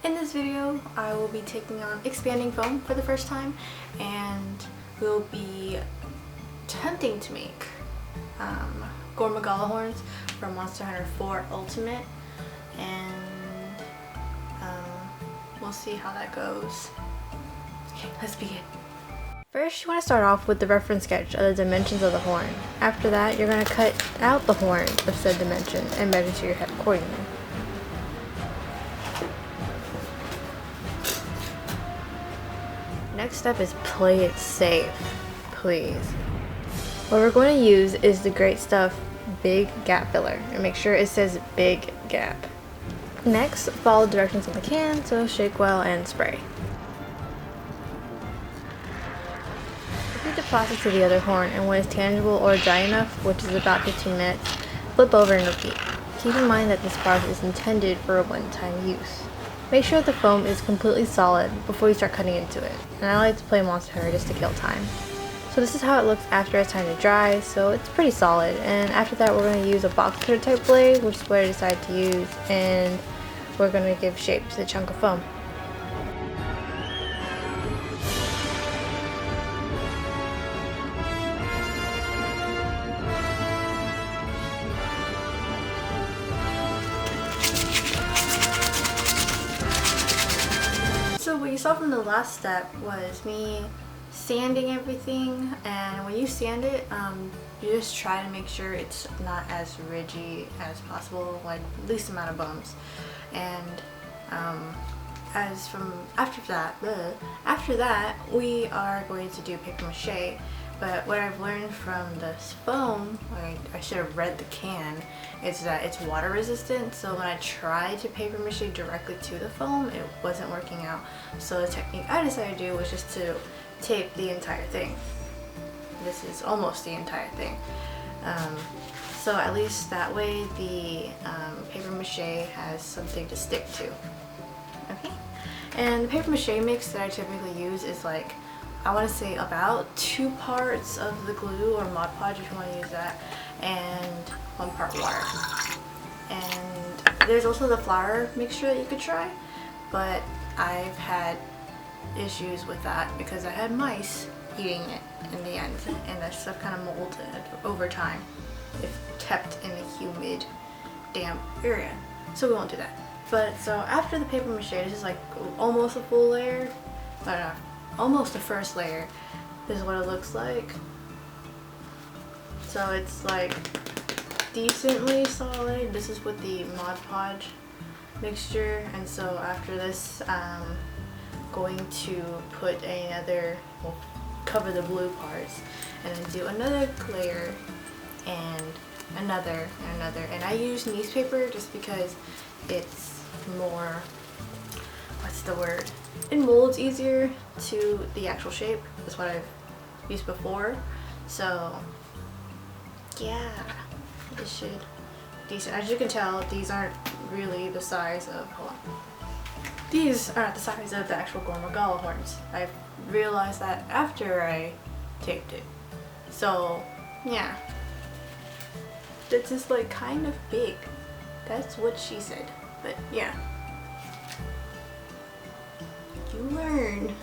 In this video, I will be taking on expanding foam for the first time, and we'll be attempting to make Gore Magala Horns from Monster Hunter 4 Ultimate, and we'll see how that goes. Okay, let's begin. First, you want to start off with the reference sketch of the dimensions of the horn. After that, you're going to cut out the horn of said dimension and measure to your head accordingly. Next step is play it safe, please. What we're going to use is the Great Stuff Big Gap Filler, and make sure it says Big Gap. Next, follow directions on the can, so shake well and spray. Repeat the process to the other horn, and when it's tangible or dry enough, which is about 15 minutes, flip over and repeat. Keep in mind that this process is intended for a one-time use. Make sure the foam is completely solid before you start cutting into it, and I like to play Monster Hunter just to kill time. So this is how it looks after it's time to dry, so it's pretty solid, and after that we're going to use a box cutter type blade, which is what I decided to use, and we're going to give shape to the chunk of foam. So what you saw from the last step was me sanding everything, and when you sand it, you just try to make sure it's not as ridgy as possible, like least amount of bumps. And after that we are going to do paper mache. But what I've learned from this foam, I should have read the can, is that it's water resistant. So when I tried to paper mache directly to the foam, it wasn't working out. So the technique I decided to do was just to tape the entire thing. This is almost the entire thing. So at least that way the paper mache has something to stick to. Okay? And the paper mache mix that I typically use is like, I want to say about 2 parts of the glue or Mod Podge if you want to use that, and 1 part water. And there's also the flour mixture that you could try, but I've had issues with that because I had mice eating it in the end, and that stuff kind of molded over time if kept in a humid, damp area. So we won't do that. But so after the paper mache, this is like almost a full layer. I don't know. Almost the first layer. This is what it looks like. So it's like decently solid. This is with the Mod Podge mixture, and so after this I'm going to put another, well, cover the blue parts, and then do another layer and another and another. And I use newspaper just because it's more, what's the word? It molds easier to the actual shape. That's what I've used before. So yeah, it should be decent. As you can tell, these aren't really the size of, hold on. These are not the size of the actual Gore Magala Horns. I realized that after I taped it. So yeah, this is like kind of big. That's what she said. But yeah. You learn.